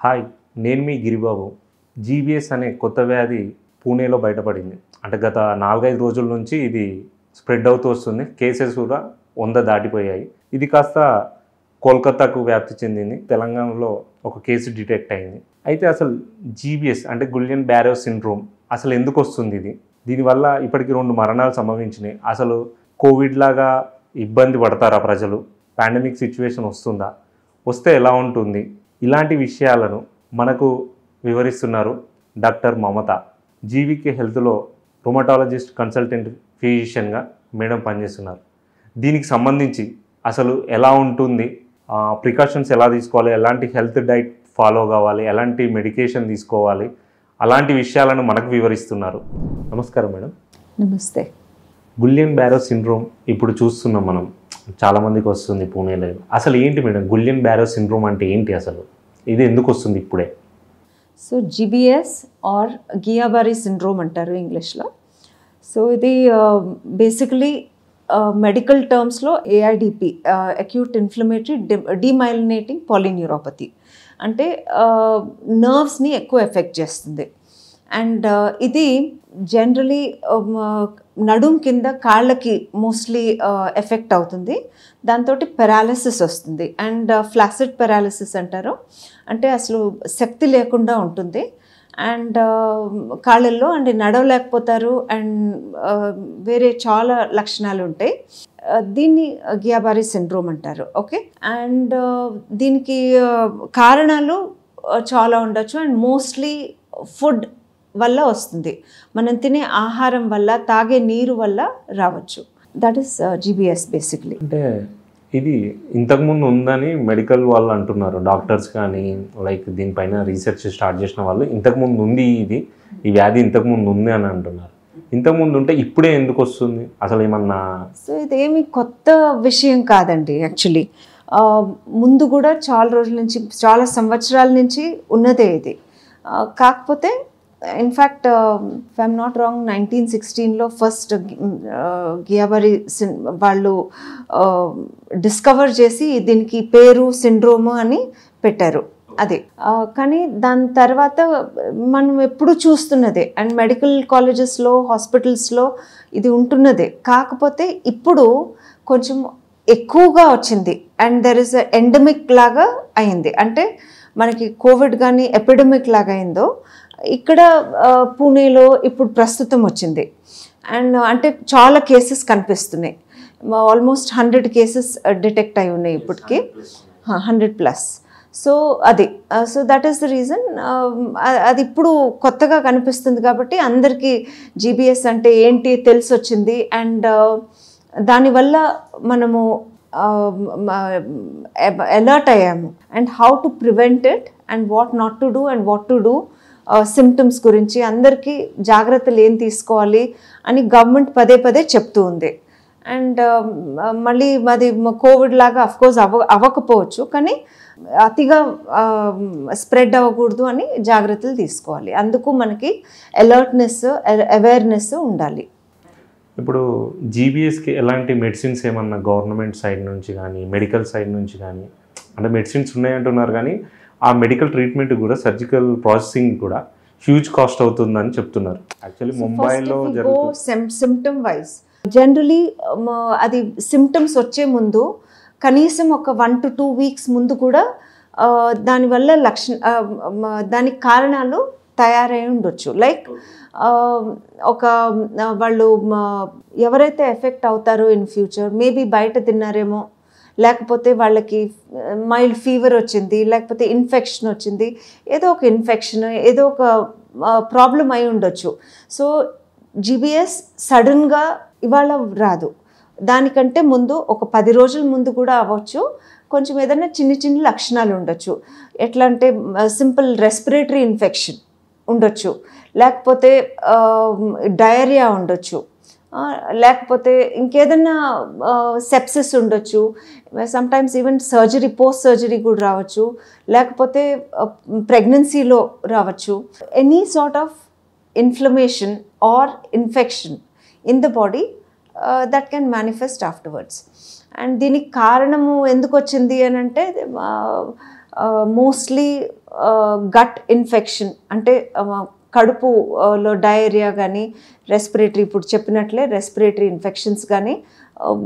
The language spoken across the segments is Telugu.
హాయ్, నేను మీ గిరిబాబు. జీబీఎస్ అనే కొత్త వ్యాధి పూణేలో బయటపడింది. అంటే గత 4-5 రోజుల నుంచి ఇది స్ప్రెడ్ అవుతూ వస్తుంది. కేసెస్ కూడా 100 దాటిపోయాయి. ఇది కాస్త కోల్కతాకు వ్యాప్తి చెందింది. తెలంగాణలో ఒక కేసు డిటెక్ట్ అయింది. అయితే అసలు జీబీఎస్ అంటే గులియన్ బ్యారో సిండ్రోమ్ అసలు ఎందుకు వస్తుంది? దీనివల్ల ఇప్పటికి 2 మరణాలు సంభవించినాయి. అసలు కోవిడ్ లాగా ఇబ్బంది పడతారా ప్రజలు? పాండమిక్ సిచ్యువేషన్ వస్తుందా? వస్తే ఎలా ఉంటుంది? ఇలాంటి విషయాలను మనకు వివరిస్తున్నారు డాక్టర్ మమత. జీవికే హెల్త్లో రొమటాలజిస్ట్ కన్సల్టెంట్ ఫిజిషియన్గా మేడం పనిచేస్తున్నారు. దీనికి సంబంధించి అసలు ఎలా ఉంటుంది, ప్రికాషన్స్ ఎలా తీసుకోవాలి, ఎలాంటి హెల్త్ డైట్ ఫాలో కావాలి, ఎలాంటి మెడికేషన్ తీసుకోవాలి, అలాంటి విషయాలను మనకు వివరిస్తున్నారు. నమస్కారం మేడం. నమస్తే. గులియన్ బ్యారో సిండ్రోమ్ ఇప్పుడు చూస్తున్నాం మనం, చాలామందికి వస్తుంది పూణేలో. అసలు ఏంటి మేడం గులియన్ బ్యారో సిండ్రోమ్ అంటే ఏంటి? అసలు ఇది ఎందుకు వస్తుంది ఇప్పుడే? So GBS or Guillain Barre syndrome అంటారు ఇంగ్లీష్లో. సో ఇది బేసికలీ మెడికల్ టర్మ్స్లో AIDP, acute inflammatory demyelinating polyneuropathy, అంటే నర్వ్స్ని ఎక్కువ ఎఫెక్ట్ చేస్తుంది. అండ్ ఇది జనరలీ నడుం కింద కాళ్ళకి మోస్ట్లీ ఎఫెక్ట్ అవుతుంది. దాంతో పెరాలిసిస్ వస్తుంది. అండ్ ఫ్లాసిడ్ పెరాలిసిస్ అంటారు, అంటే అసలు శక్తి లేకుండా ఉంటుంది. అండ్ కాళ్ళల్లో అంటే నడవలేకపోతారు. అండ్ వేరే చాలా లక్షణాలు ఉంటాయి. దీన్ని గియాబారీ సిండ్రోమ్ అంటారు. ఓకే. అండ్ దీనికి కారణాలు చాలా ఉండొచ్చు. అండ్ మోస్ట్లీ ఫుడ్ వల్ల వస్తుంది. మనం తినే ఆహారం వల్ల, తాగే నీరు వల్ల రావచ్చు. That is GBs basically. అంటే ఇది ఇంతకుముందు ఉందని మెడికల్ వాళ్ళు అంటున్నారు, డాక్టర్స్ కానీ లైక్ దీనిపైన రీసెర్చ్ స్టార్ట్ చేసిన వాళ్ళు ఇంతకుముందు ఉంది, ఈ వ్యాధి ఇంతకుముందు ఉంది అని అంటున్నారు. ఇంతకుముందు ఉంటే ఇప్పుడే ఎందుకు వస్తుంది అసలు ఏమన్నా? సో ఇదేమి కొత్త విషయం కాదండి. యాక్చువల్లీ ముందు కూడా చాలా రోజుల నుంచి, చాలా సంవత్సరాల నుంచి ఉన్నదే ఇది. కాకపోతే in fact if I'm not wrong 1916లో ఫస్ట్ గియాబారీ వాళ్ళు డిస్కవర్ చేసి దీనికి పేరు సిండ్రోమ్ అని పెట్టారు. అది కానీ దాని తర్వాత మనం ఎప్పుడు చూస్తున్నదే. అండ్ మెడికల్ కాలేజెస్లో, హాస్పిటల్స్లో ఇది ఉంటున్నదే. కాకపోతే ఇప్పుడు కొంచెం ఎక్కువగా వచ్చింది. అండ్ దెర్ ఇస్ ఎండమిక్ లాగా అయింది. అంటే మనకి కోవిడ్ కానీ ఎపిడమిక్ లాగా అయిందో ఇక్కడ పూణేలో ఇప్పుడు ప్రస్తుతం వచ్చింది. అండ్ అంటే చాలా కేసెస్ కనిపిస్తున్నాయి. ఆల్మోస్ట్ 100 కేసెస్ డిటెక్ట్ అయి ఉన్నాయి ఇప్పటికి, 100+. సో అది so that is the reason. అది ఇప్పుడు కొత్తగా కనిపిస్తుంది కాబట్టి అందరికీ జీబీఎస్ అంటే ఏంటి తెలిసి వచ్చింది. అండ్ దానివల్ల మనము అలర్ట్ అయ్యాము. And how to prevent it and what not to do and what to do, symptoms గురించి అందరికీ జాగ్రత్తలు ఏం తీసుకోవాలి అని గవర్నమెంట్ పదే పదే చెప్తూ ఉంది. అండ్ మళ్ళీ అది కోవిడ్ లాగా అఫ్కోర్స్ అవ్వకపోవచ్చు, కానీ అతిగా స్ప్రెడ్ అవ్వకూడదు అని జాగ్రత్తలు తీసుకోవాలి. అందుకు మనకి అలర్ట్నెస్, అవేర్నెస్ ఉండాలి. ఇప్పుడు జీబీఎస్కి ఎలాంటి మెడిసిన్స్ ఏమన్నా గవర్నమెంట్ సైడ్ నుంచి కానీ మెడికల్ సైడ్ నుంచి కానీ, అంటే మెడిసిన్స్ ఉన్నాయంటున్నారు కానీ ఆ మెడికల్ ట్రీట్మెంట్ కూడా, సర్జికల్ ప్రాసెసింగ్ కూడా హ్యూజ్ కాస్ట్ అవుతుందని చెప్తున్నారు. యాక్చువల్లీ ముంబైలో సిమ్టమ్ వైజ్ జనరలీ అది సిమ్టమ్స్ వచ్చే ముందు కనీసం ఒక 1 to 2 weeks ముందు కూడా దానివల్ల దానికి కారణాలు తయారై ఉండొచ్చు. లైక్ ఒక వాళ్ళు ఎవరైతే ఎఫెక్ట్ అవుతారో ఇన్ ఫ్యూచర్, మేబీ బయట తిన్నారేమో, లేకపోతే వాళ్ళకి మైల్డ్ ఫీవర్ వచ్చింది, లేకపోతే ఇన్ఫెక్షన్ వచ్చింది, ఏదో ఒక ఇన్ఫెక్షన్, ఏదో ఒక ప్రాబ్లం అయి ఉండొచ్చు. సో జీబీఎస్ సడన్గా ఇవాళ రాదు. దానికంటే ముందు ఒక 10 రోజుల ముందు కూడా అవ్వచ్చు. కొంచెం ఏదైనా చిన్న లక్షణాలు ఉండొచ్చు. ఎట్లా అంటే సింపుల్ రెస్పిరేటరీ ఇన్ఫెక్షన్ ఉండొచ్చు, లేకపోతే డయేరియా ఉండొచ్చు, లేకపోతే ఇంకేదన్నా సెప్సిస్ ఉండొచ్చు. Sometimes even surgery, post surgery కూడా రావచ్చు, లేకపోతే ప్రెగ్నెన్సీలో రావచ్చు. Any sort of inflammation or infection in the body that can manifest afterwards. And దీనికి కారణము ఎందుకు వచ్చింది అని అంటే మోస్ట్లీ గట్ ఇన్ఫెక్షన్ అంటే కడుపులో డయేరియా కానీ రెస్పిరేటరీ ఇప్పుడు చెప్పినట్లే రెస్పిరేటరీ ఇన్ఫెక్షన్స్ కానీ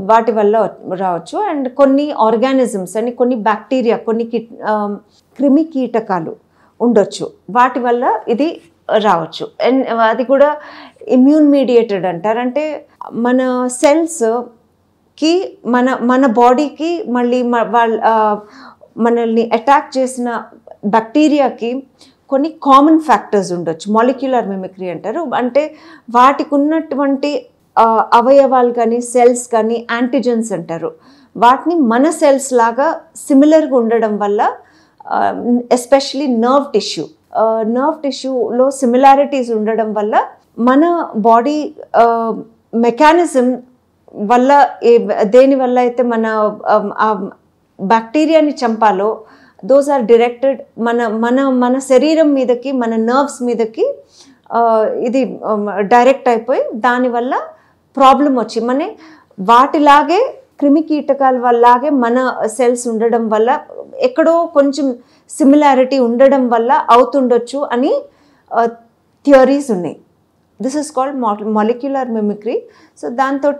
వాటి వల్ల రావచ్చు. అండ్ కొన్ని ఆర్గానిజమ్స్ అని కొన్ని బ్యాక్టీరియా కొన్ని క్రిమి కీటకాలు ఉండొచ్చు, వాటి వల్ల ఇది రావచ్చు. అండ్ అది కూడా ఇమ్యూన్ మీడియేటెడ్ అంటారు. అంటే మన సెల్స్కి మన బాడీకి మళ్ళీ మనల్ని అటాక్ చేసిన బ్యాక్టీరియాకి కొన్ని కామన్ ఫ్యాక్టర్స్ ఉండొచ్చు, మాలిక్యులర్ మిమిక్రీ అంటారు. అంటే వాటికి ఉన్నటువంటి అవయవాలు కానీ సెల్స్ కానీ యాంటీజెన్స్ అంటారు. వాటిని మన సెల్స్ లాగా సిమిలర్గా ఉండడం వల్ల ఎస్పెషలీ నర్వ్ టిష్యూలో సిమిలారిటీస్ ఉండడం వల్ల మన బాడీ మెకానిజం వల్ల దేనివల్ల అయితే మన బ్యాక్టీరియాని చంపాలో దోస్ ఆర్ డైరెక్టెడ్ మన శరీరం మీదకి మన నర్వ్స్ మీదకి ఇది డైరెక్ట్ అయిపోయి దానివల్ల ప్రాబ్లం వచ్చి వాటిలాగే క్రిమి కీటకాల వల్లలాగే మన సెల్స్ ఉండడం వల్ల ఎక్కడో కొంచెం సిమిలారిటీ ఉండడం వల్ల అవుతుండొచ్చు అని థియరీస్ ఉన్నాయి. This is called molecular mimicry. So దాంతో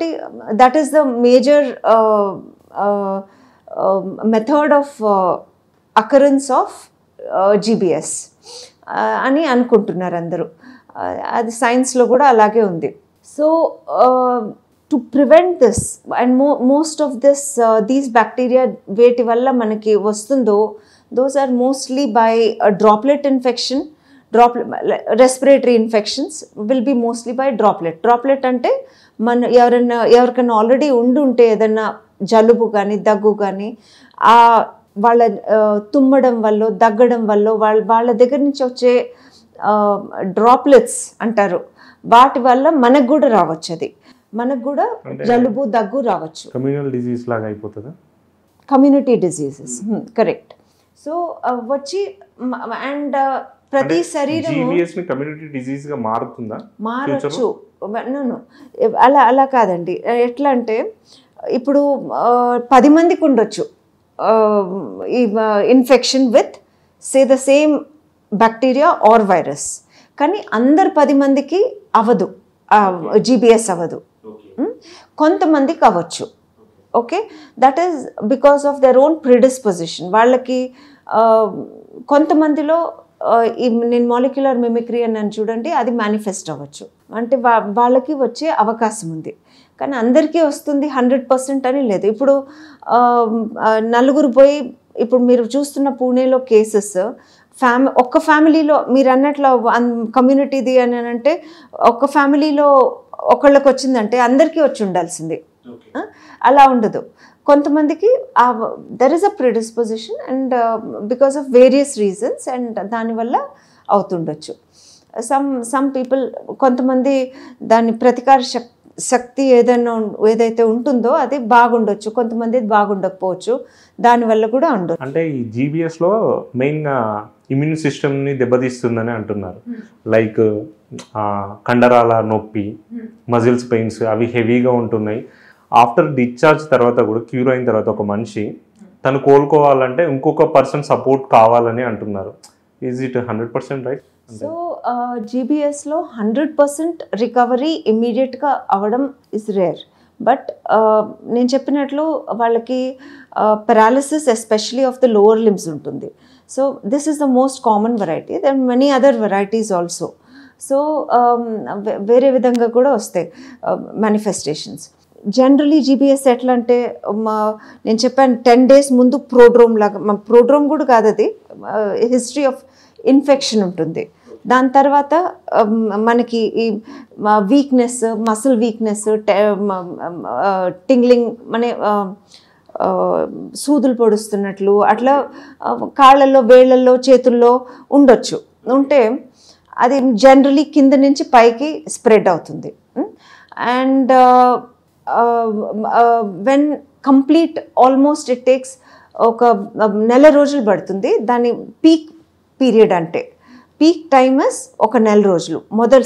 that is the major method of occurrence of GBS అని అనుకుంటున్నారు అందరూ. అది సైన్స్లో కూడా అలాగే ఉంది. So to prevent this and most of these bacteria వేటి వల్ల మనకి వస్తుందో those are mostly by droplet infection. Respiratory infections will be mostly by droplet అంటే ఎవరికైనా ఆల్రెడీ ఉంటే ఏదైనా జలుబు కానీ దగ్గు కానీ వాళ్ళ తుమ్మడం వల్ల దగ్గడం వల్ల వాళ్ళ దగ్గర నుంచి వచ్చే డ్రాప్లెట్స్ అంటారు, వాటి వల్ల మనకు కూడా రావచ్చు. అది మనకు కూడా జలుబు దగ్గు రావచ్చు. కమ్యూనల్ డిజీజ్ లాగా అయిపోతుందా? Community diseases, correct. సో వచ్చి అండ్ ప్రతి శరీరం కమ్యూనిటీ డిజీజ్ గా మారచ్చు. అలా కాదండి. ఎట్లా అంటే ఇప్పుడు 10 మందికి ఉండొచ్చు infection with say the same bacteria are virus, కానీ అందరు 10 మందికి అవ్వదు, జీబీఎస్ అవ్వదు. కొంతమందికి అవ్వచ్చు. Okay, that is because of their own predisposition. వాళ్ళకి కొంతమందిలో నేను మాలిక్యులర్ మిమిక్రీ అని చూడండి, అది మేనిఫెస్ట్ అవ్వచ్చు, అంటే వాళ్ళకి వచ్చే అవకాశం ఉంది. కానీ అందరికీ వస్తుంది 100% అని లేదు. ఇప్పుడు నలుగురు పోయి ఇప్పుడు మీరు చూస్తున్న పూణేలో కేసెస్ ఒక్క ఫ్యామిలీలో మీరు అన్నట్లు కమ్యూనిటీది అని అంటే ఒక్క ఫ్యామిలీలో ఒకళ్ళకి వచ్చిందంటే అందరికీ వచ్చి ఉండాల్సింది, అలా ఉండదు. కొంతమందికి there is a predisposition and because of various reasons and దానివల్ల అవుతుండొచ్చు. సమ్ పీపుల్ కొంతమంది దాని ప్రతికార శక్తి ఏదైతే ఉంటుందో అది బాగుండొచ్చు, కొంతమంది బాగుండకపోవచ్చు, దానివల్ల కూడా ఉండొచ్చు. అంటే ఈ జీబీఎస్లో మెయిన్గా ఇమ్యూన్ సిస్టమ్ని దెబ్బతీస్తుందని అంటున్నారు. లైక్ కండరాల నొప్పి, మజిల్స్ పెయిన్స్ అవి హెవీగా ఉంటున్నాయి. ఆఫ్టర్ డిశ్చార్జ్ తర్వాత కూడా క్యూర్ అయిన తర్వాత ఒక మనిషి తను కోలుకోవాలంటే ఇంకొక పర్సన్ సపోర్ట్ కావాలని అంటున్నారు. Is it 100% right? సో జీబీఎస్లో 100% రికవరీ ఇమ్మీడియట్గా అవ్వడం ఇస్ రేర్. బట్ నేను చెప్పినట్లు వాళ్ళకి paralysis especially of the lower limbs ఉంటుంది. So this is the most common variety. There many other varieties also. So వేరే విధంగా కూడా వస్తాయి మేనిఫెస్టేషన్స్. జనరలీ జీబీఎస్ ఎట్లా అంటే నేను చెప్పాను 10 days ముందు ప్రోడ్రోమ్ లాగా, ప్రోడ్రోమ్ కూడా కాదు, అది హిస్టరీ ఆఫ్ ఇన్ఫెక్షన్ ఉంటుంది. దాని తర్వాత మనకి ఈ వీక్నెస్, మసిల్ వీక్నెస్, టింగ్లింగ్, సూదులు పొడుస్తున్నట్లు అట్లా కాళ్ళల్లో వేళ్ళల్లో చేతుల్లో ఉండొచ్చు. ఉంటే అది జనరలీ కింద నుంచి పైకి స్ప్రెడ్ అవుతుంది. And when complete almost it takes ఒక 1 నెల రోజులు పడుతుంది. దాని పీక్ పీరియడ్ అంటే పీక్ టైమ్ ఇస్ 1 నెల రోజులు.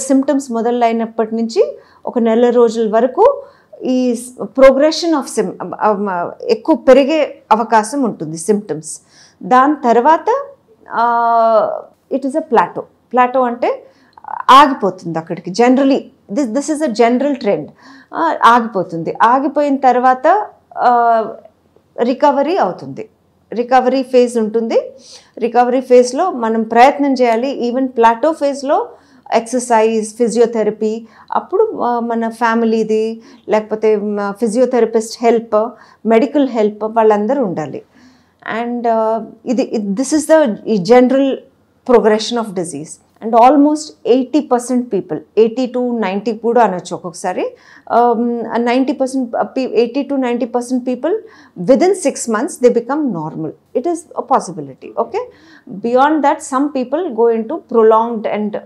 సిమ్టమ్స్ మొదలైనప్పటి నుంచి 1 నెల రోజుల వరకు ఈ ప్రోగ్రెషన్ ఆఫ్ ఎక్కువ పెరిగే అవకాశం ఉంటుంది సిమ్టమ్స్. దాని తర్వాత ఇట్ ఈస్ అ ప్లాటో అంటే ఆగిపోతుంది అక్కడికి. Generally this is a general trend. ఆగిపోతుంది. ఆగిపోయిన తర్వాత రికవరీ అవుతుంది. రికవరీ ఫేజ్ ఉంటుంది. రికవరీ ఫేజ్లో మనం ప్రయత్నం చేయాలి. ఈవెన్ ప్లాటో ఫేజ్లో ఎక్సర్సైజ్, ఫిజియోథెరపీ, అప్పుడు మన ఫ్యామిలీది లేకపోతే ఫిజియోథెరపిస్ట్ హెల్ప్, మెడికల్ హెల్ప్ వాళ్ళందరూ ఉండాలి. And this is the general progression of disease. And almost 80% people, 80 to 90 కూడా అనొచ్చు ఒక్కొక్కసారి, 80 to 90% people within 6 months they become normal. It is a possibility. Okay, beyond that some people go in to prolonged and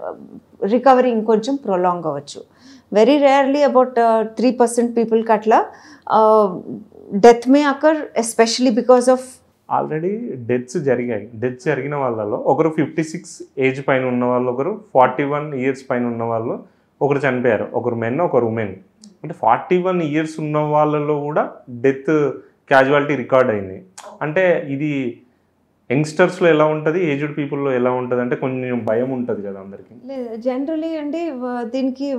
recovery ఇంకొంచెం ప్రొలాంగ్ అవ్వచ్చు. వెరీ రేర్లీ అబౌట్ 3% పీపుల్కి అట్లా death May occur, especially because of already deaths జరిగిన వాళ్ళలో ఒకరు 56 ఏజ్ పైన ఉన్న వాళ్ళు, ఒకరు 41 years పైన ఉన్న వాళ్ళు ఒకరు చనిపోయారు. ఒకరు మెన్, ఒకరు ఉమెన్. అంటే 41 years ఉన్న వాళ్ళలో కూడా డెత్ క్యాజువాలిటీ రికార్డ్ అయింది. అంటే ఇది యంగ్స్టర్స్లో ఎలా ఉంటుంది, ఏజ్డ్ పీపుల్లో ఎలా ఉంటుంది అంటే కొంచెం భయం ఉంటుంది కదా అందరికీ. లేదు, జనరలీ అండి దీనికి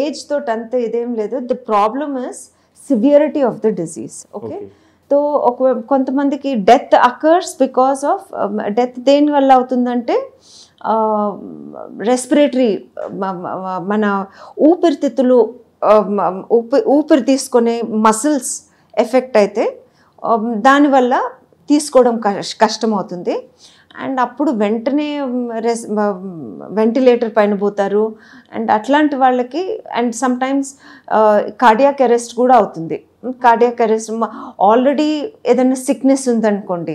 ఏజ్ తోటి అంత ఇదేం లేదు. The problem is severity of the disease. Okay, so కొంతమందికి death occurs because of death దేని వల్ల అవుతుందంటే రెస్పిరేటరీ, మన ఊపిరితిత్తులు, ఊపిరి తీసుకునే మసిల్స్ ఎఫెక్ట్ అయితే దానివల్ల తీసుకోవడం కష్టమవుతుంది. అండ్ అప్పుడు వెంటనే వెంటిలేటర్ పైన పోతారు. అండ్ అట్లాంటి వాళ్ళకి అండ్ సమ్టైమ్స్ కార్డియాక్ అరెస్ట్ కూడా అవుతుంది. కార్డియాక్ అరెస్ట్ ఆల్రెడీ ఏదైనా సిక్నెస్ ఉందనుకోండి,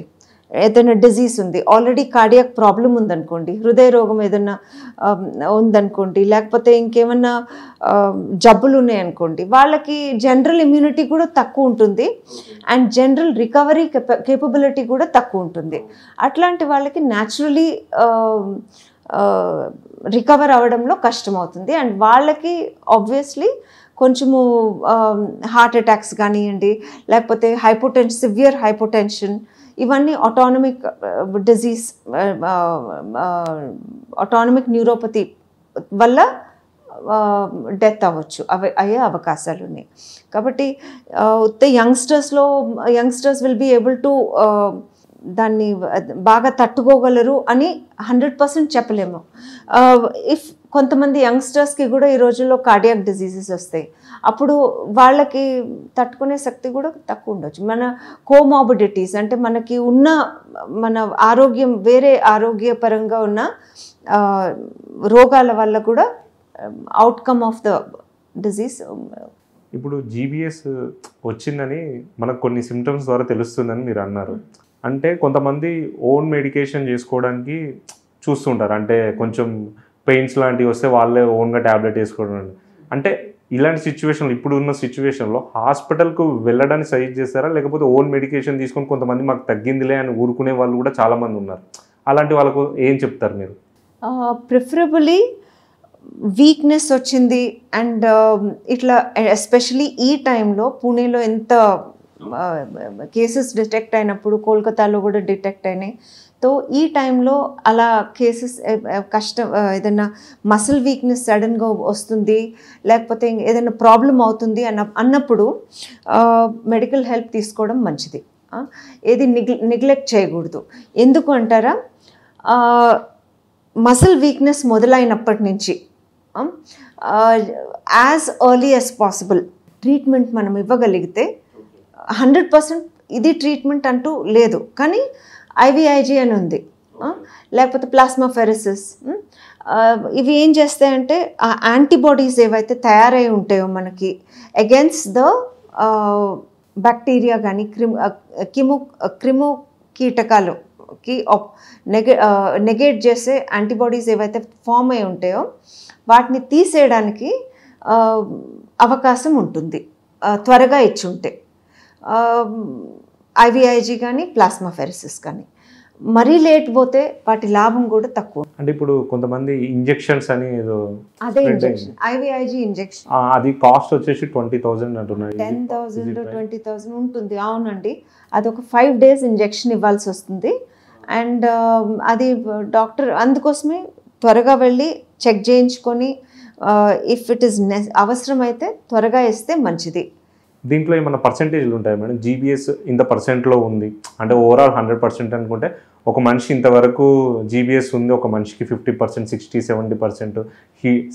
ఏదైనా డిజీజ్ ఉంది, ఆల్రెడీ కార్డియాక్ ప్రాబ్లం ఉందనుకోండి, హృదయ రోగం ఏదైనా ఉందనుకోండి, లేకపోతే ఇంకేమన్నా జబ్బులు ఉన్నాయనుకోండి, వాళ్ళకి జనరల్ ఇమ్యూనిటీ కూడా తక్కువ ఉంటుంది అండ్ జనరల్ రికవరీ కేపబిలిటీ కూడా తక్కువ ఉంటుంది. అట్లాంటి వాళ్ళకి న్యాచురలీ రికవర్ అవ్వడంలో కష్టమవుతుంది. అండ్ వాళ్ళకి ఆబ్వియస్లీ కొంచెము హార్ట్ అటాక్స్ కానివ్వండి, లేకపోతే సివియర్ హైపోటెన్షన్, ఇవన్నీ ఆటోనమిక్ డిజీజ్, ఆటోనమిక్ న్యూరోపతి వల్ల డెత్ అవ్వచ్చు, అయ్యే అవకాశాలు ఉన్నాయి. కాబట్టి youngsters will be able to దాన్ని బాగా తట్టుకోగలరు అని 100% చెప్పలేము. ఇఫ్ కొంతమంది యంగ్స్టర్స్కి కూడా ఈ రోజుల్లో కార్డియాక్ డిజీజెస్ వస్తాయి, అప్పుడు వాళ్ళకి తట్టుకునే శక్తి కూడా తక్కువ ఉండొచ్చు. మన కోమార్బిడిటీస్ అంటే మనకి ఉన్న మన ఆరోగ్యం, వేరే ఆరోగ్యపరంగా ఉన్న రోగాల వల్ల కూడా అవుట్కమ్ ఆఫ్ ద డిజీజ్. ఇప్పుడు జీబీఎస్ వచ్చిందని మనకు కొన్ని సిమ్టమ్స్ ద్వారా తెలుస్తుందని మీరు అన్నారు. అంటే కొంతమంది ఓన్ మెడికేషన్ చేసుకోవడానికి చూస్తుంటారు. అంటే కొంచెం పెయిన్స్ లాంటివి వస్తే వాళ్ళే ఓన్గా ట్యాబ్లెట్ వేసుకోవడం. అంటే ఇలాంటి సిచ్యువేషన్లో, ఇప్పుడు ఉన్న సిచ్యువేషన్లో హాస్పిటల్కు వెళ్ళడానికి సజెస్ట్ చేస్తారా, లేకపోతే ఓన్ మెడికేషన్ తీసుకొని కొంతమంది మాకు తగ్గిందిలే అని ఊరుకునే వాళ్ళు కూడా చాలామంది ఉన్నారు. అలాంటి వాళ్ళకు ఏం చెప్తారు మీరు? ప్రిఫరబుల్లీ వీక్నెస్ వచ్చింది అండ్ ఇట్లా ఎస్పెషలీ ఈ టైంలో పూణేలో ఎంత కేసెస్ డిటెక్ట్ అయినప్పుడు, కోల్కతాలో కూడా డిటెక్ట్ అయినాయి. సో ఈ టైంలో అలా కేసెస్ ఏదైనా మసిల్ వీక్నెస్ సడన్గా వస్తుంది, లేకపోతే ఏదైనా ప్రాబ్లం అవుతుంది అన్నప్పుడు మెడికల్ హెల్ప్ తీసుకోవడం మంచిది. ఏది నెగ్లెక్ట్ చేయకూడదు. ఎందుకు అంటారా, మసిల్ వీక్నెస్ మొదలైనప్పటి నుంచి as early as possible treatment మనం ఇవ్వగలిగితే 100% ఇది ట్రీట్మెంట్ అంటూ లేదు, కానీ ఐవిఐజీ అని ఉంది, లేకపోతే ప్లాస్మాఫెరెసిస్, ఇవి ఏం చేస్తాయంటే ఆ యాంటీబాడీస్ ఏవైతే తయారై ఉంటాయో మనకి అగైన్స్ ద బ్యాక్టీరియా కానీ క్రిము కీటకాలుకి నెగేట్ చేసే యాంటీబాడీస్ ఏవైతే ఫామ్ అయి ఉంటాయో వాటిని తీసేయడానికి అవకాశం ఉంటుంది త్వరగా ఇచ్చుంటే. ఐవిఐజీ కానీ ప్లాస్మాఫెరెసిస్ కానీ. మరీ లేట్ పోతే వాటి లాభం కూడా తక్కువ. అంటే ఇప్పుడు కొంతమంది ఇంజెక్షన్స్ అని ఏదో, అదే ఇంజెక్షన్, ఐవిఐజీ ఇంజెక్షన్, అది కాస్ట్ వచ్చేసి 20,000 అంటున్నారు. 10,000 to 20,000 ఉంటుంది. అవునండి, అదొక 5 days ఇంజెక్షన్ ఇవ్వాల్సి వస్తుంది. అండ్ అది డాక్టర్ అందుకోసమే త్వరగా వెళ్ళి చెక్ చేయించుకొని ఇఫ్ ఇట్ ఈస్ అవసరమైతే త్వరగా ఇస్తే మంచిది. దీంట్లో ఏమైనా పర్సెంటేజ్లు ఉంటాయి మేడం? జీబీఎస్ ఇంత పర్సెంట్లో ఉంది అంటే ఓవరాల్ 100% అనుకుంటే ఒక మనిషి ఇంతవరకు జీబీఎస్ ఉంది, ఒక మనిషికి 50%, 60-70%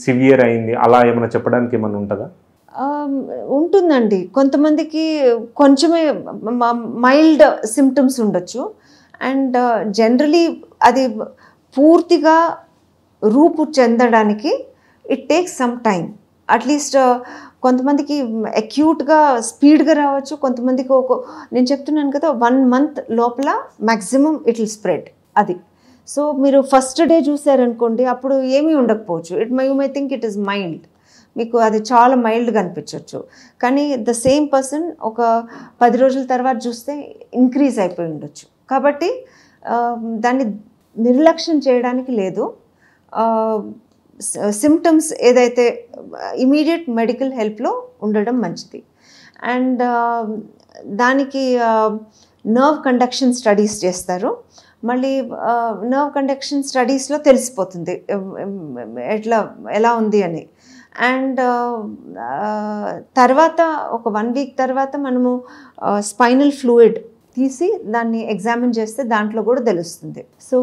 సివియర్ అయింది, అలా ఏమైనా చెప్పడానికి ఏమైనా ఉంటుందా? ఉంటుందండి. కొంతమందికి కొంచెమే మైల్డ్ సిమ్టమ్స్ ఉండొచ్చు. అండ్ జనరలీ అది పూర్తిగా రూపు చెందడానికి it takes some time. At least కొంతమందికి అక్యూట్గా స్పీడ్గా రావచ్చు, కొంతమందికి నేను చెప్తున్నాను కదా 1 month లోపల మ్యాక్సిమం ఇట్ విల్ స్ప్రెడ్. అది సో మీరు ఫస్ట్ డే చూసారనుకోండి అప్పుడు ఏమీ ఉండకపోవచ్చు. You may think it is mild, మీకు అది చాలా మైల్డ్గా అనిపించవచ్చు. కానీ ద సేమ్ పర్సన్ ఒక 10 రోజుల తర్వాత చూస్తే ఇంక్రీజ్ అయిపోయి ఉండొచ్చు. కాబట్టి దాన్ని నిర్లక్ష్యం చేయడానికి లేదు. సిమ్టమ్స్ ఏదైతే ఇమీడియట్ మెడికల్ హెల్ప్లో ఉండడం మంచిది. అండ్ దానికి నర్వ్ కండక్షన్ స్టడీస్ చేస్తారు. మళ్ళీ నర్వ్ కండక్షన్ స్టడీస్లో తెలిసిపోతుంది ఎలా ఉంది అని. అండ్ తర్వాత ఒక 1 week తర్వాత మనము స్పైనల్ ఫ్లూయిడ్ తీసి దాన్ని ఎగ్జామిన్ చేస్తే దాంట్లో కూడా తెలుస్తుంది. సో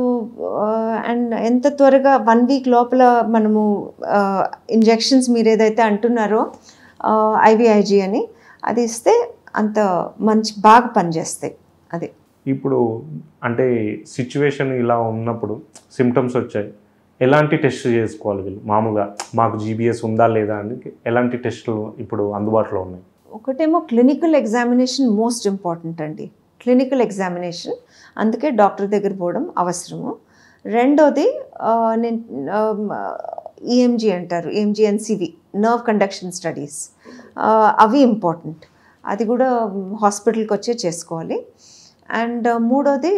అండ్ ఎంత త్వరగా 1 week లోపల మనము ఇంజెక్షన్స్ మీరు ఏదైతే అంటున్నారో IVIG అని అది ఇస్తే అంత బాగా పనిచేస్తాయి. అది ఇప్పుడు అంటే సిచ్యువేషన్ ఇలా ఉన్నప్పుడు సిమ్టమ్స్ వచ్చాయి, ఎలాంటి టెస్ట్ చేసుకోవాలి వీళ్ళు? మామూలుగా మాకు జీబీఎస్ ఉందా లేదా అని ఎలాంటి టెస్టులు ఇప్పుడు అందుబాటులో ఉన్నాయి? ఒకటేమో క్లినికల్ ఎగ్జామినేషన్ మోస్ట్ ఇంపార్టెంట్ అండి. క్లినికల్ ఎగ్జామినేషన్ అందుకే డాక్టర్ దగ్గర పోవడం అవసరము. రెండోది నేను EMG అంటారు, EMG NCV nerve conduction studies, అవి ఇంపార్టెంట్. అది కూడా హాస్పిటల్కి వచ్చే చేసుకోవాలి. అండ్ మూడోది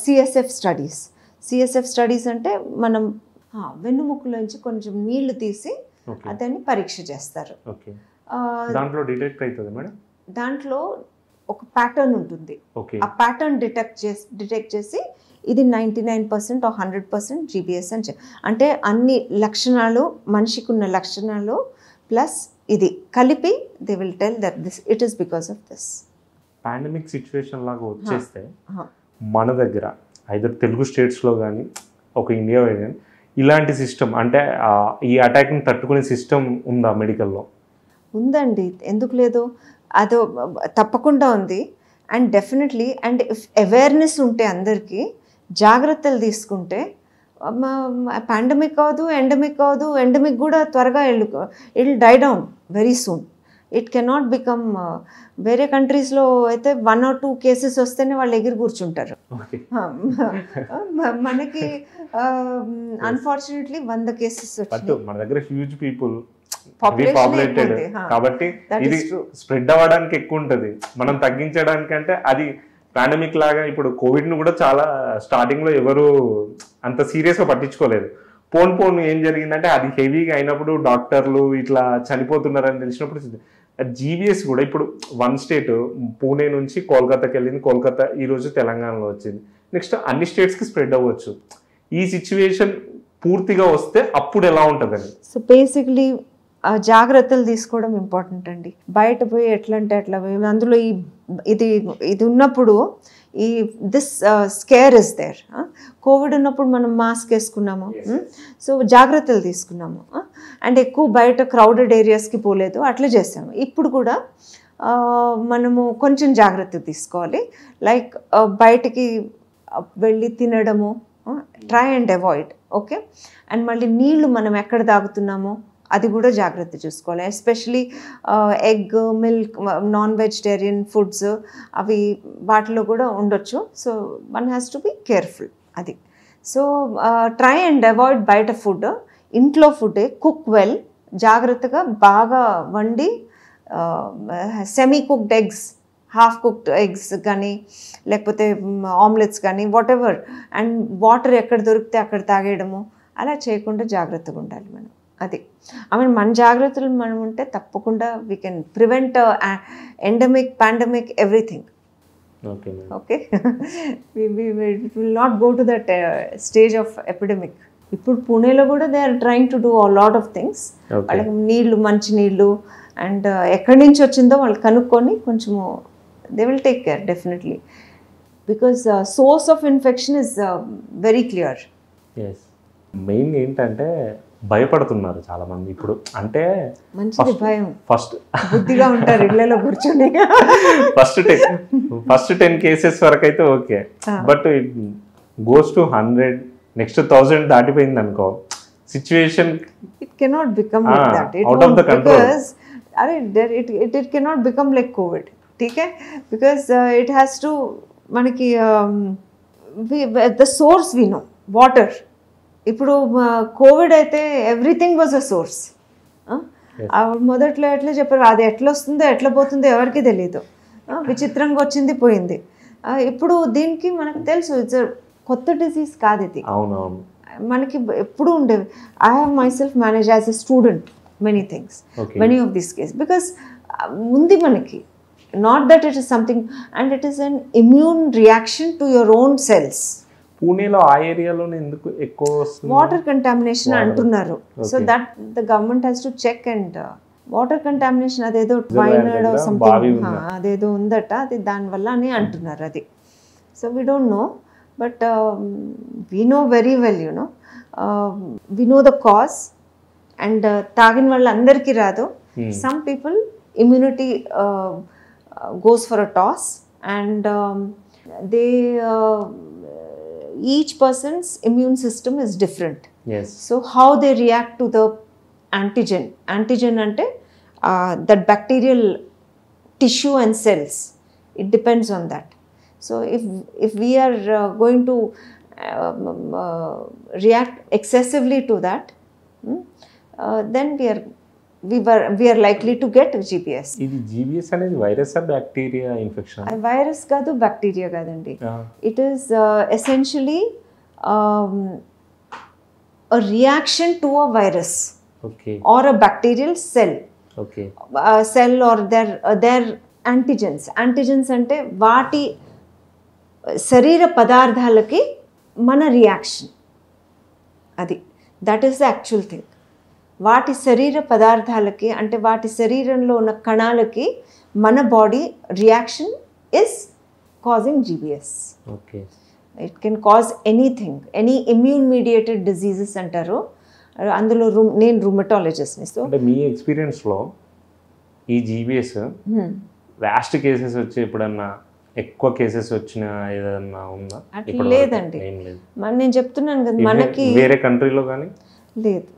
CSF స్టడీస్ అంటే మనం వెన్నుముక్కలోంచి కొంచెం నీళ్లు తీసి దాన్ని పరీక్ష చేస్తారు. దాంట్లో డిటెక్ట్ అవుతుంది మేడం? దాంట్లో ఒక ప్యాటర్న్ ఉంటుంది. ఆ ప్యాటర్న్ డిటెక్ట్ చేసి ఇది 99% or 100% GBS అని అంటే అన్ని లక్షణాలు మనిషికి ఉన్న లక్షణాలు ప్లస్ ఇది కలిపి they will tell that it is because of this. Pandemic situation లాగా వచ్చేస్తే మన దగ్గర ఐదర్ తెలుగు స్టేట్స్లో కానీ ఒక ఇండియా కానీ ఇలాంటి సిస్టమ్ అంటే ఈ అటాక్ని తట్టుకునే సిస్టమ్ ఉందా మెడికల్లో? ఉందండి, ఎందుకు లేదు? అదో తప్పకుండా ఉంది. And definitely and if awareness ఉంటే అందరికీ జాగ్రత్తలు తీసుకుంటే పాండమిక్ కాదు, ఎండమిక్ కూడా త్వరగా it die down very soon. It cannot become వేరే కంట్రీస్లో అయితే 1 or 2 కేసెస్ వస్తేనే వాళ్ళు ఎగిరి కూర్చుంటారు. మనకి అన్ఫార్చునేట్లీ 100 కేసెస్ వచ్చాయి. మన దగ్గర హ్యూజ్ పీపుల్ పాపులేటెడ్ కాబట్టి ఇది స్ప్రెడ్ అవ్వడానికి ఎక్కువ ఉంటుంది. మనం తగ్గించడానికి అంటే అది పాండమిక్ లాగా ఇప్పుడు కోవిడ్ను కూడా చాలా స్టార్టింగ్లో ఎవరు అంత సీరియస్గా పట్టించుకోలేదు. పోన్ ఏం జరిగిందంటే అది హెవీగా అయినప్పుడు డాక్టర్లు ఇట్లా చనిపోతున్నారని తెలిసినప్పుడు జీబీఎస్ కూడా ఇప్పుడు 1 స్టేట్ పూణే నుంచి కోల్కతాకి వెళ్ళింది, కోల్కతా ఈరోజు తెలంగాణలో వచ్చింది, నెక్స్ట్ అన్ని స్టేట్స్కి స్ప్రెడ్ అవ్వచ్చు. ఈ సిచ్యువేషన్ పూర్తిగా వస్తే అప్పుడు ఎలా ఉంటుందని? సో బేసిక్లీ జాగ్రత్తలు తీసుకోవడం ఇంపార్టెంట్ అండి. బయట పోయి ఎట్లా అంటే అట్లా అందులో ఇది ఉన్నప్పుడు ఈ this scare is there. Covid ఉన్నప్పుడు మనం మాస్క్ వేసుకున్నాము, సో జాగ్రత్తలు తీసుకున్నాము, అండ్ ఎక్కువ బయట క్రౌడెడ్ ఏరియాస్కి పోలేదు, అట్లా చేసాము. ఇప్పుడు కూడా మనము కొంచెం జాగ్రత్త తీసుకోవాలి. లైక్ బయటికి వెళ్ళి తినడము try and avoid, okay. And మళ్ళీ నీళ్లు మనం ఎక్కడ తాగుతున్నామో అది కూడా జాగ్రత్త చూసుకోవాలి. Especially egg, milk, non vegetarian foods అవి వాటిలో కూడా ఉండొచ్చు. So one has to be careful. అది సో ట్రై అండ్ అవాయిడ్ బయట ఫుడ్. ఇంట్లో ఫుడ్డే కుక్ వెల్, జాగ్రత్తగా బాగా వండి semi cooked eggs, half cooked eggs కానీ లేకపోతే ఆమ్లెట్స్ కానీ వాట్ ఎవర్, అండ్ వాటర్ ఎక్కడ దొరికితే అక్కడ తాగేయడము అలా చేయకుండా జాగ్రత్తగా ఉండాలి మనం. అది మన జాగ్రత్తలు మనం ఉంటే తప్పకుండా we can prevent endemic, pandemic, everything. Okay madam. Okay it will not go to that stage of epidemic. ఇప్పుడు పూణేలో కూడా they are trying to do lot of things. Okay వాళ్ళకి నీళ్లు, మంచి నీళ్ళు అండ్ ఎక్కడి నుంచి వచ్చిందో వాళ్ళు కనుక్కొని కొంచెము they will take care definitely, because source of infection is very clear. Yes. Main ఏంటంటే భయపడుతున్నారు చాలా మంది ఇప్పుడు. అంటే మంచిది భయం, ఫస్ట్ బుద్ధిగా ఉంటారు ఇళ్లలో కూర్చొని. ఫస్ట్ 10 కేసెస్ వరకు అయితే okay, but it goes to 100, next 1000 దాటిపోయింది అనుకో, situation it cannot become like that. It out of won't, the control. because it cannot become like COVID. Okay, because it has to manaki the source we know, water. ఇప్పుడు కోవిడ్ అయితే ఎవ్రీథింగ్ వాజ్ అ సోర్స్. మొదట్లో ఎట్లా చెప్పారు, అది ఎట్లా వస్తుందో ఎట్లా పోతుందో ఎవరికి తెలియదు, విచిత్రంగా వచ్చింది పోయింది. ఇప్పుడు దీనికి మనకు తెలుసు ఇట్స్ కొత్త డిసీజ్ కాదు ఇది. అవునవును, మనకి ఎప్పుడు ఉండేవి. I have myself manage as a student many things, many of this case, because ఉంది మనకి. Not that it is something, and it is an immune reaction to your own cells. పూణేలో ఆ ఏరియాలోనే ఎందుకు ఎక్కువ వస్తుంది? వాటర్ కంటామినేషన్ అంటున్నారు. So that the government has to check. And water contamination అదేదో వైనడ్ సంథింగ్ అదేదో ఉందట, అది దానివల్ల అని అంటున్నారు. అది so we don't know, but we know very well, you know we know the cause. And తాగిన వాళ్ళందరికీ రాదు. Some people immunity goes for a toss, and they each person's immune system is different. Yes. So how they react to the antigen ante that bacterial tissue and cells, it depends on that. So if we are going to react excessively to that, then we are likely to get GBS. ఇది GBS అనేది వైరస్ ఆ బ్యాక్టీరియా ఇన్ఫెక్షన్? వైరస్ కాదు, బ్యాక్టీరియా కాదండి. It is essentially a reaction to a virus, okay, or a bacterial cell, okay, cell or their antigens అంటే వాటి శరీర పదార్థాలకి మన రియాక్షన్. అది that is the actual thing. వాటి శరీర పదార్థాలకి అంటే వాటి శరీరంలో ఉన్న కణాలకి మన body reaction is causing GBS. Okay. It can cause anything, any immune mediated diseases అంటారు. అందులో నేను రూమటాలజిస్ట్ని. సో అంటే మీ ఎక్స్పీరియన్స్లో ఈ GBS వ్యాస్ట్ కేసెస్ వచ్చి ఎప్పుడన్నా ఎక్కువ కేసెస్ వచ్చిన ఏదన్నా ఉందా? అట్లా లేదండి. నేను చెప్తున్నాను కదా, మనకి వేరే కంట్రీలో కానీ లేదు.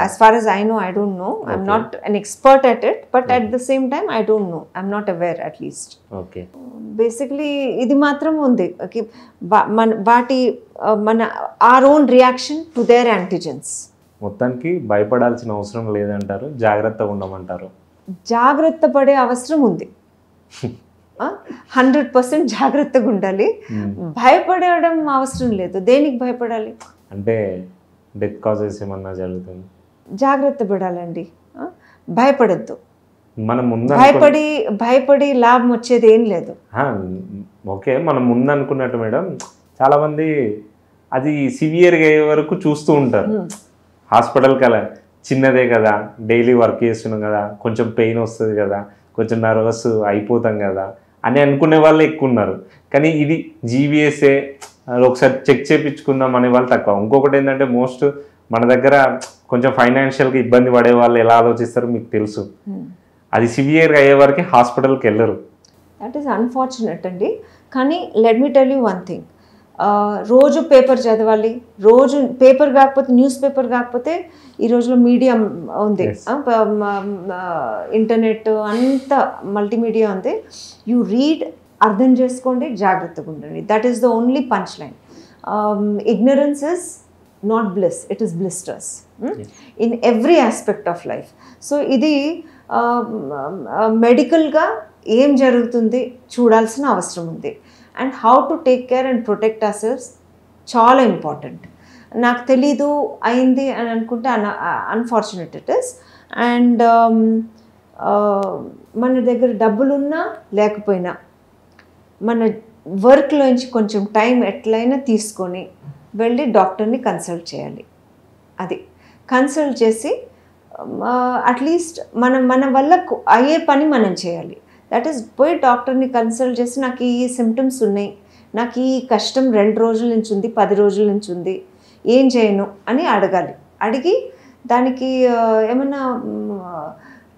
As far as I know, I don't know. Okay. I'm not an expert at it, but at the same time, I don't know. I'm not aware, at least. Okay. Basically, ఇది మాత్రం ఉంది. వాటి మన our own reaction to their antigens. మొత్తానికి భయపడాల్సిన అవసరం లేదంటారు, జాగ్రత్తగా ఉండమంటారు. జాగ్రత్త పడే అవసరం ఉంది. 100% జాగ్రత్తగా ఉండాలి. భయపడడం అవసరం లేదు. దేనికి భయపడాలి? అంటే డెత్ కాజెస్ ఏమన్నా జరుగుతుంది, జాగ్రత్త పడాలండి. భయపడద్దు. మనం భయపడి లాభం వచ్చేది ఏం లేదు. ఓకే, మనం ముందు అనుకున్నట్టు మేడం, చాలా మంది అది సివియర్గా అయ్యే వరకు చూస్తూ ఉంటారు. హాస్పిటల్కి అలా చిన్నదే కదా, డైలీ వర్క్ చేస్తున్నాం కదా, కొంచెం పెయిన్ వస్తుంది కదా, కొంచెం నర్వస్ అయిపోతాం కదా అని అనుకునే వాళ్ళు ఎక్కువ ఉన్నారు. కానీ ఇది GBSఏ, ఒకసారి చెక్ చేయించుకుందాం అనే వాళ్ళు తక్కువ. ఇంకొకటి ఏంటంటే మోస్ట్ మన దగ్గర కొంచెం ఫైనాన్షియల్గా ఇబ్బంది పడే వాళ్ళు ఎలా ఆలోచిస్తారో మీకు తెలుసు. అది సివియర్గా అయ్యే వరకు హాస్పిటల్కి వెళ్ళరు. దట్ ఈస్ అన్ఫార్చునేట్ అండి. కానీ let me tell you one thing, రోజు పేపర్ చదవాలి. రోజు పేపర్ కాకపోతే, న్యూస్ పేపర్ కాకపోతే ఈ రోజులో మీడియా ఉంది, ఇంటర్నెట్ అంతా మల్టీమీడియా ఉంది. యూ రీడ్, అర్థం చేసుకోండి, జాగ్రత్తగా ఉండండి. That is the only punch line. Ignorance is not bliss, it is blisters in every aspect of life. So ఇది మెడికల్గా ఏం జరుగుతుంది చూడాల్సిన అవసరం ఉంది. And how to take care and protect అవర్సెల్వ్స్ చాలా ఇంపార్టెంట్. నాకు తెలీదు అయింది అని అనుకుంటే అన్ఫార్చునేట్ ఇట్ ఇస్. అండ్ మన దగ్గర డబ్బులున్నా లేకపోయినా మన వర్క్లోంచి కొంచెం టైం ఎట్లయినా తీసుకొని వెళ్ళి డాక్టర్ని కన్సల్ట్ చేయాలి. అది కన్సల్ట్ చేసి అట్లీస్ట్ మన వల్ల అయ్యే పని మనం చేయాలి. దట్ ఈస్ పోయి డాక్టర్ని కన్సల్ట్ చేసి నాకు ఈ సిమ్టమ్స్ ఉన్నాయి, నాకు ఈ కష్టం 2 రోజుల నుంచి ఉంది, 10 రోజుల నుంచి ఉంది, ఏం చేయను అని అడగాలి. అడిగి దానికి ఏమన్నా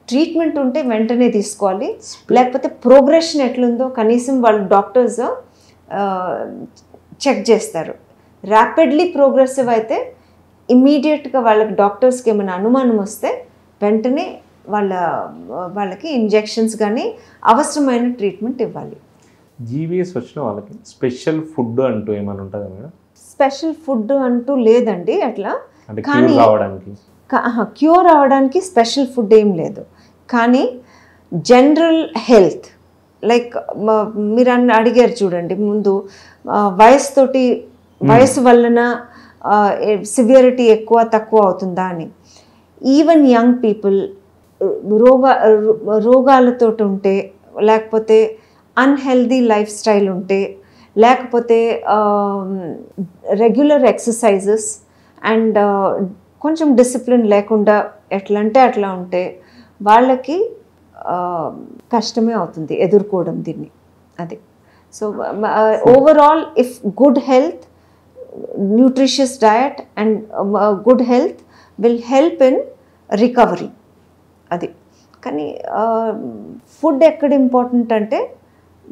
ట్రీట్మెంట్ ఉంటే వెంటనే తీసుకోవాలి. లేకపోతే ప్రోగ్రెషన్ ఎట్లుందో కనీసం వాళ్ళు డాక్టర్స్ చెక్ చేస్తారు. ర్యాపిడ్లీ ప్రోగ్రెసివ్ అయితే ఇమ్మీడియట్గా వాళ్ళకి డాక్టర్స్కి ఏమైనా అనుమానం వస్తే వెంటనే వాళ్ళకి ఇంజెక్షన్స్ కానీ అవసరమైన ట్రీట్మెంట్ ఇవ్వాలి. జీబీఎస్ వచ్చిన వాళ్ళకి స్పెషల్ ఫుడ్ అంటూ ఏమైనా ఉంటుందా మేడం? స్పెషల్ ఫుడ్ అంటూ లేదండి అట్లా. అంటే కానీ క్యూర్ అవడానికి స్పెషల్ ఫుడ్ ఏం లేదు. కానీ జనరల్ హెల్త్ లైక్ మీరు అడిగారు చూడండి ముందు, వయసు వలన సివియరిటీ ఎక్కువ తక్కువ అవుతుందా అని. ఈవెన్ యంగ్ పీపుల్ రోగాలతో ఉంటే, లేకపోతే అన్హెల్దీ లైఫ్ స్టైల్ ఉంటే, లేకపోతే రెగ్యులర్ ఎక్సర్సైజెస్ అండ్ కొంచెం డిసిప్లిన్ లేకుండా ఎట్లా అంటే అట్లా ఉంటే వాళ్ళకి కష్టమే అవుతుంది ఎదుర్కోవడం దీన్ని. అది so overall if good health, nutritious diet and good health will help in recovery. అది కానీ ఫుడ్ ఎక్కడ ఇంపార్టెంట్ అంటే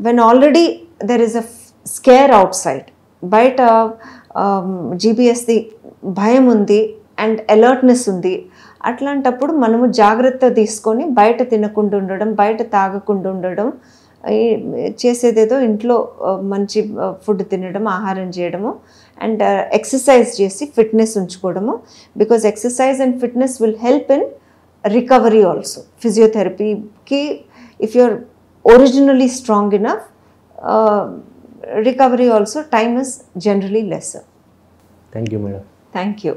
when already there is a scare outside, బయట జీబీఎస్ది భయం ఉంది అండ్ అలర్ట్నెస్ ఉంది. అట్లాంటప్పుడు మనము జాగ్రత్త తీసుకొని బయట తినకుండా ఉండడం, బయట తాగకుండా ఉండడం, చేసేదేదో ఇంట్లో మంచి ఫుడ్ తినడం, ఆహారం చేయడము అండ్ ఎక్సర్సైజ్ చేసి ఫిట్నెస్ ఉంచుకోవడము. Because exercise and fitness will help in recovery also. ఫిజియోథెరపీకి if you are originally strong enough, recovery also time is generally lesser. Thank you, madam. Thank you.